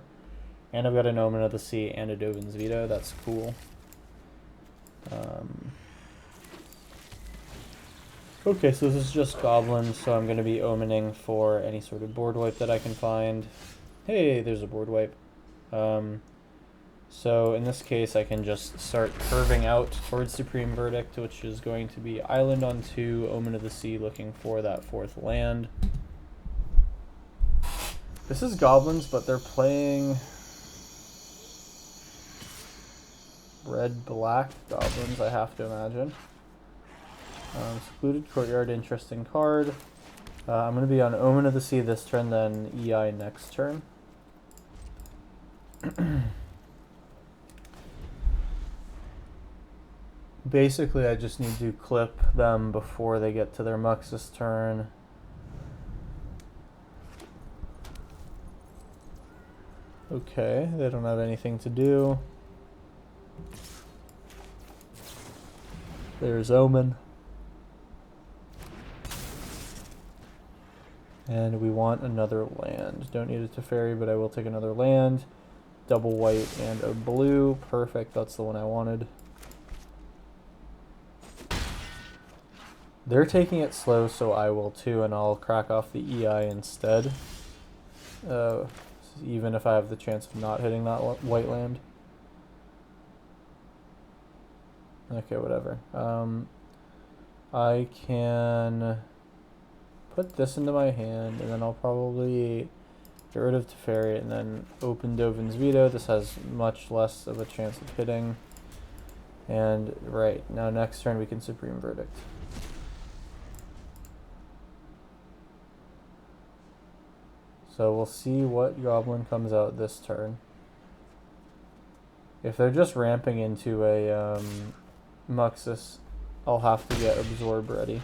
and I've got an Omen of the Sea and a Dovin's Veto. That's cool. Okay, so this is just goblins, so I'm going to be omening for any sort of board wipe that I can find. Hey, there's a board wipe. So in this case, I can just start curving out towards Supreme Verdict, which is going to be Island on 2, Omen of the Sea, looking for that 4th land. This is goblins, but they're playing red-black goblins, I have to imagine. Secluded Courtyard, interesting card. I'm going to be on Omen of the Sea this turn, then EI next turn. Basically, I just need to clip them before they get to their Muxus turn. Okay, they don't have anything to do. There's Omen. And we want another land. Don't need it to ferry, but I will take another land. Double white and a blue. Perfect, that's the one I wanted. They're taking it slow, so I will too, and I'll crack off the EI instead. Even if I have the chance of not hitting that white land. Okay, whatever. I can put this into my hand, and then I'll probably get rid of Teferi, and then open Dovin's Veto. This has much less of a chance of hitting. And right, now next turn we can Supreme Verdict. So we'll see what goblin comes out this turn. If they're just ramping into a Muxus, I'll have to get Absorb ready.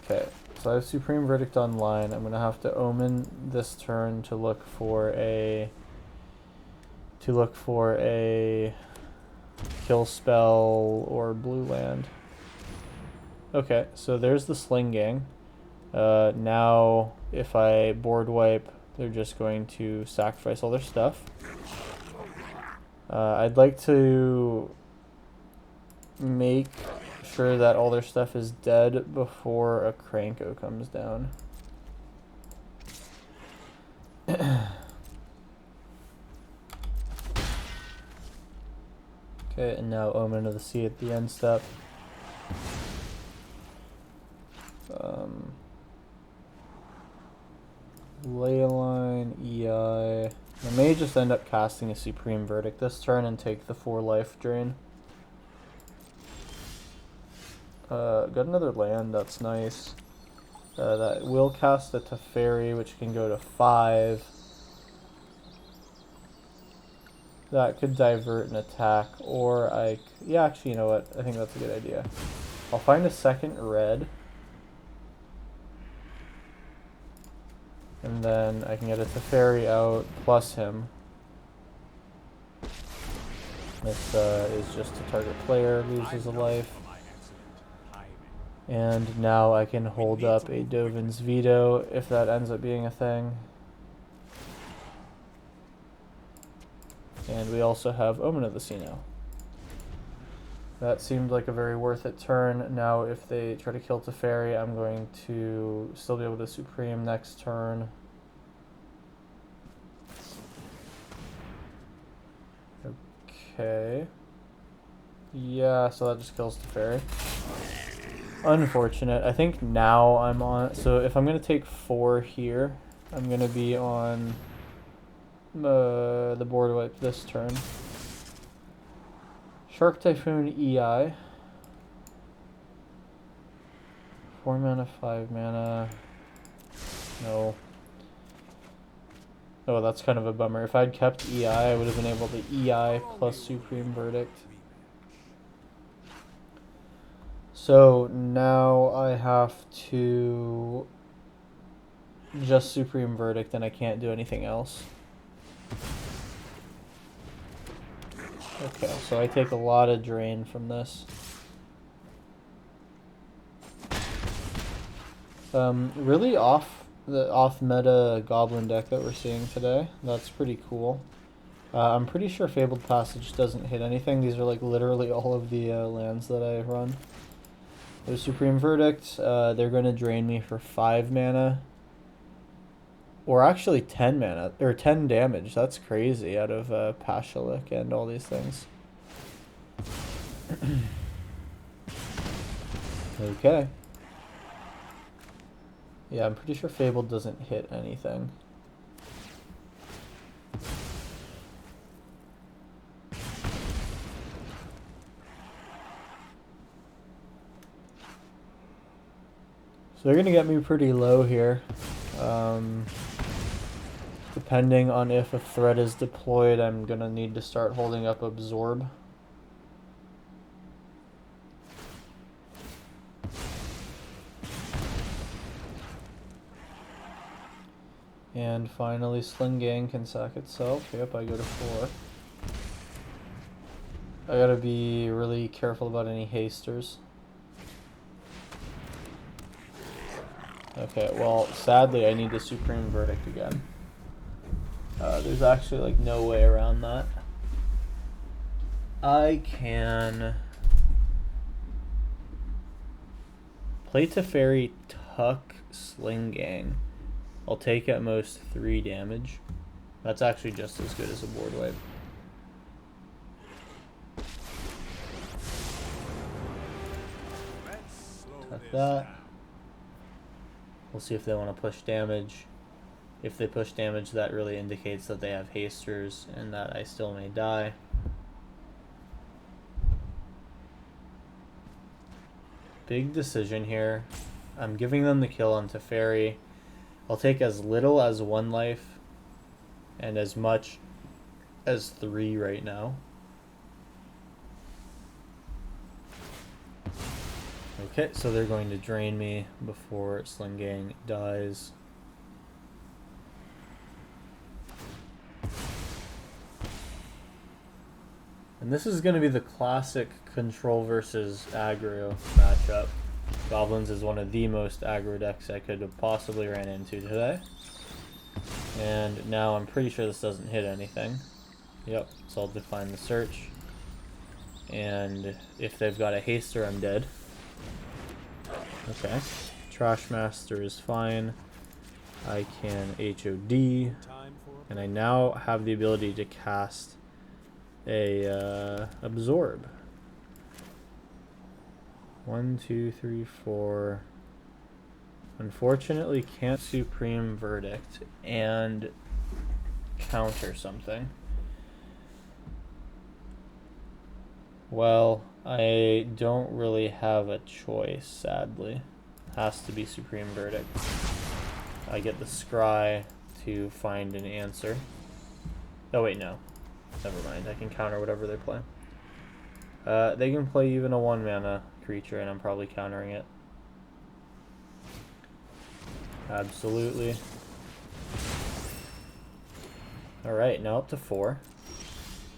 Okay, so I have Supreme Verdict online. I'm gonna have to Omen this turn to look for a kill spell or blue land. Okay, so there's the Sling Gang. Now, if I board wipe, they're just going to sacrifice all their stuff. I'd like to make sure that all their stuff is dead before a Kranko comes down. Okay, and now Omen of the Sea at the end step. Leyline, EI. I may just end up casting a Supreme Verdict this turn and take the 4 life drain. Got another land, that's nice. That will cast a Teferi, which can go to 5. That could divert an attack, or yeah, actually, you know what? I think that's a good idea. I'll find a second red. And then I can get a Teferi out plus him. This is just a target player loses a life. And now I can hold up a Dovin's Veto if that ends up being a thing. And we also have Omen of the Sea now. That seemed like a very worth it turn. Now if they try to kill Teferi, I'm going to still be able to Supreme next turn. Okay. Yeah, so that just kills Teferi. Unfortunate. I think now I'm on... So if I'm going to take 4 here, I'm going to be on the board wipe this turn. Shark Typhoon EI. 4 mana, 5 mana. No. Oh, that's kind of a bummer. If I'd kept EI, I would have been able to EI plus Supreme Verdict. So now I have to just Supreme Verdict and I can't do anything else. Okay, so I take a lot of drain from this. Really off meta goblin deck that we're seeing today. That's pretty cool. I'm pretty sure Fabled Passage doesn't hit anything. These are like literally all of the lands that I run. There's Supreme Verdict. They're going to drain me for 5 mana. Or actually 10 mana. Or 10 damage. That's crazy out of Pashalik and all these things. Okay. Yeah, I'm pretty sure Fabled doesn't hit anything. So they're going to get me pretty low here. Depending on if a threat is deployed, I'm going to need to start holding up Absorb. And finally, Sling Gang can sack itself. Yep, I go to 4. I gotta be really careful about any hasters. Okay, well, sadly, I need the Supreme Verdict again. There's actually, like, no way around that. I can play Teferi, Tuck, Sling Gang. I'll take at most 3 damage. That's actually just as good as a board wipe. Tap that. We'll see if they want to push damage. If they push damage, that really indicates that they have hasters and that I still may die. Big decision here. I'm giving them the kill on Teferi. I'll take as little as 1 life and as much as 3 right now. Okay, so they're going to drain me before Sling Gang dies. And this is going to be the classic control versus aggro matchup. Goblins is one of the most aggro decks I could have possibly ran into today. And now I'm pretty sure this doesn't hit anything. Yep, so I'll define the search. And if they've got a haster, I'm dead. Okay. Trash Master is fine. I can HOD. And I now have the ability to cast a Absorb. 1, 2, 3, 4. Unfortunately, can't Supreme Verdict and counter something. Well, I don't really have a choice, sadly. Has to be Supreme Verdict. I get the Scry to find an answer. Oh wait, no. Never mind, I can counter whatever they play. They can play even a 1 mana creature and I'm probably countering it. Absolutely. Alright, now up to 4.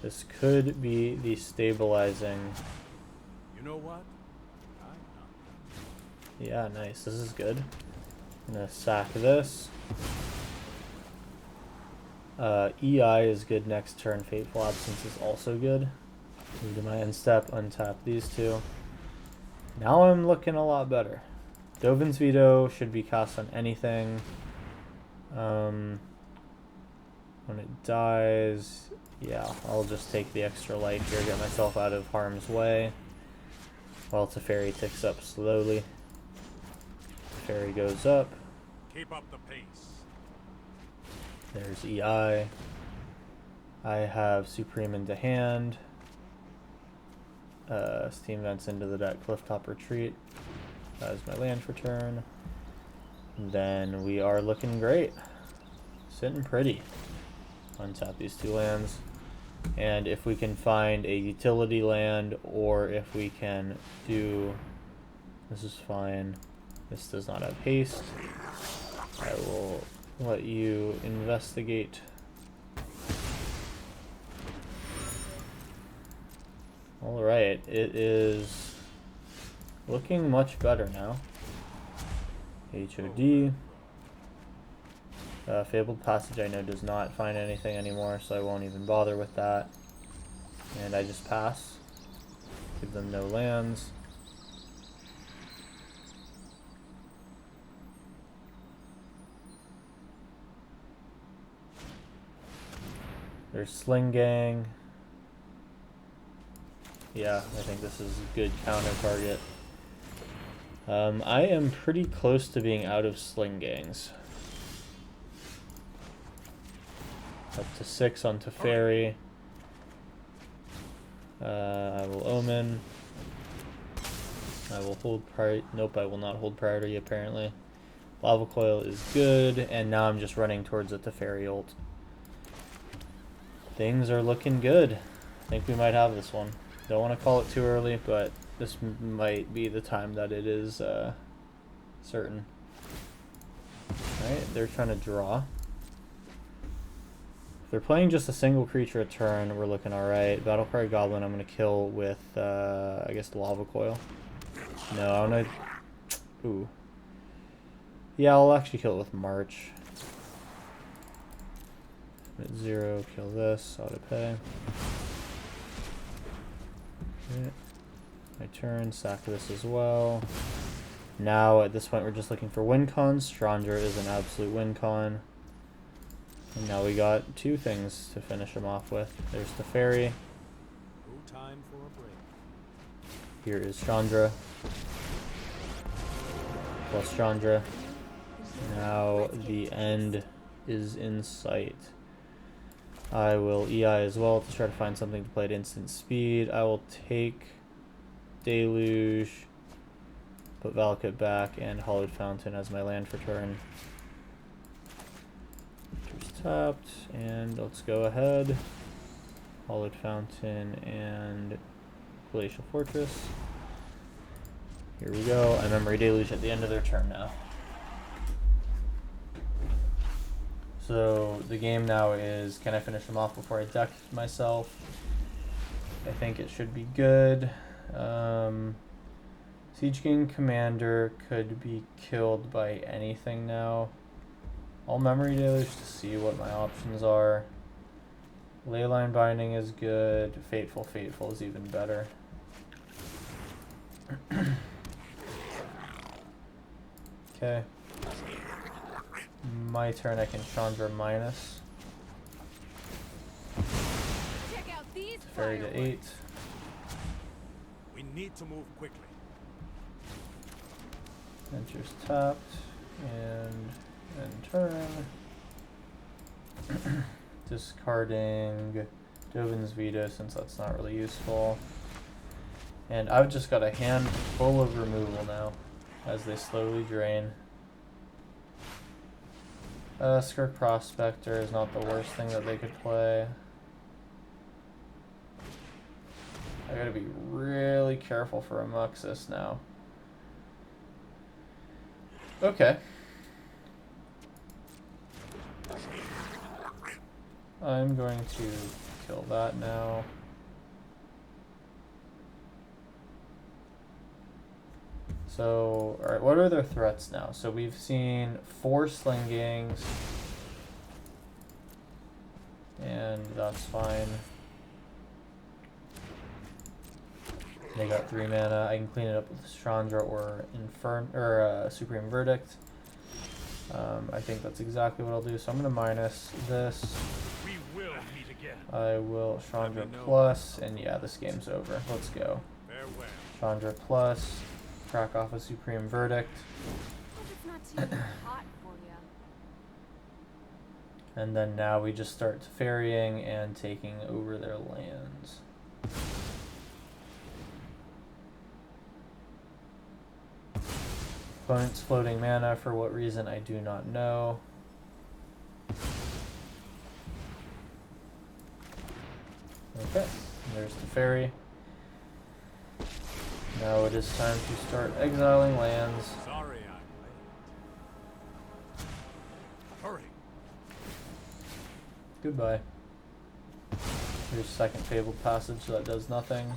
This could be the stabilizing. You know what? Yeah, nice. This is good. I'm gonna sack this. EI is good next turn. Fateful Absence is also good. Move to my end step, untap these 2. Now I'm looking a lot better. Dovin's Veto should be cast on anything. When it dies, yeah, I'll just take the extra life here, get myself out of harm's way. While Teferi ticks up slowly. Teferi goes up. Keep up the pace. There's EI. I have Supreme into hand. Steam Vents into the deck. Clifftop Retreat. That is my land for turn. And then we are looking great. Sitting pretty. Untap these 2 lands. And if we can find a utility land, or if we can do... This is fine. This does not have haste. I will let you investigate. Alright, it is looking much better now. HOD. Fabled Passage I know does not find anything anymore, so I won't even bother with that. And I just pass. Give them no lands. There's Sling Gang. Yeah, I think this is a good counter target. I am pretty close to being out of Sling Gangs. Up to 6 on Teferi. I will Omen. I will hold priority. Nope, I will not hold priority apparently. Lava Coil is good, and now I'm just running towards a Teferi ult. Things are looking good. I think we might have this one. Don't want to call it too early, but this might be the time that it is certain. Alright, they're trying to draw. If they're playing just a single creature a turn, we're looking alright. Battlecry Goblin I'm going to kill with, I guess, Lava Coil. No, I'm going to... Ooh. Yeah, I'll actually kill it with March. At 0, kill this, auto pay. Okay. My turn, sack this as well. Now, at this point, we're just looking for win cons. Strandra is an absolute win con. And now we got 2 things to finish him off with. There's the Fairy. No time for a break. Here is Strandra. Plus Strandra. Now the end is in sight. I will EI as well to try to find something to play at instant speed. I will take Deluge, put Valakut back, and Hollowed Fountain as my land for turn. Just tapped, and let's go ahead. Hollowed Fountain and Glacial Fortress. Here we go. I Memory Deluge at the end of their turn now. So the game now is, can I finish them off before I deck myself? I think it should be good. Siege King Commander could be killed by anything now. I'll Memory Deluge to see what my options are. Leyline Binding is good. Fateful is even better. Okay. My turn, I can Chandra minus. Check out these Fairy to 8. We need to move quickly. Enters tapped. And turn. Discarding Dovin's Veto since that's not really useful. And I've just got a hand full of removal now as they slowly drain. Skirk Prospector is not the worst thing that they could play. I gotta be really careful for a Muxus now. Okay. I'm going to kill that now. So, alright, what are their threats now? So we've seen 4 Sling Gangs. And that's fine. They got 3 mana. I can clean it up with Strandra or Supreme Verdict. I think that's exactly what I'll do. So I'm going to minus this. We will meet again. I will Strandra plus, and yeah, this game's over. Let's go. Farewell. Strandra plus. Crack off a Supreme Verdict. Hope it's not too hot for you. And then now we just start ferrying and taking over their lands. Opponent's floating mana, for what reason I do not know. Okay, there's the ferry. Now it is time to start exiling lands. Sorry, I'm late. Hurry. Goodbye. Here's second Fabled Passage, so that does nothing.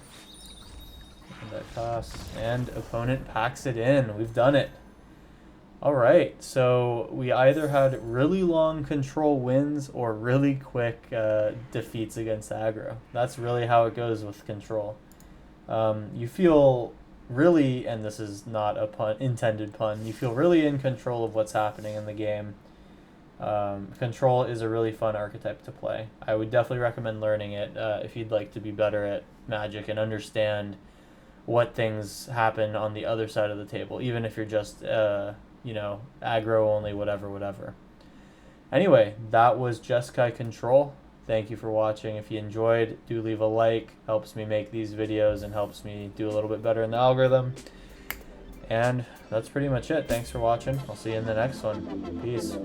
And that costs. And opponent packs it in. We've done it. Alright, so we either had really long control wins or really quick defeats against aggro. That's really how it goes with control. You feel really, and this is not a intended pun, you feel really in control of what's happening in the game. Control is a really fun archetype to play. I would definitely recommend learning it if you'd like to be better at Magic and understand what things happen on the other side of the table, even if you're just you know, aggro only, whatever. Anyway, that was Jeskai Control. Thank you for watching. If you enjoyed, do leave a like. Helps me make these videos and helps me do a little bit better in the algorithm. And that's pretty much it. Thanks for watching. I'll see you in the next one. Peace.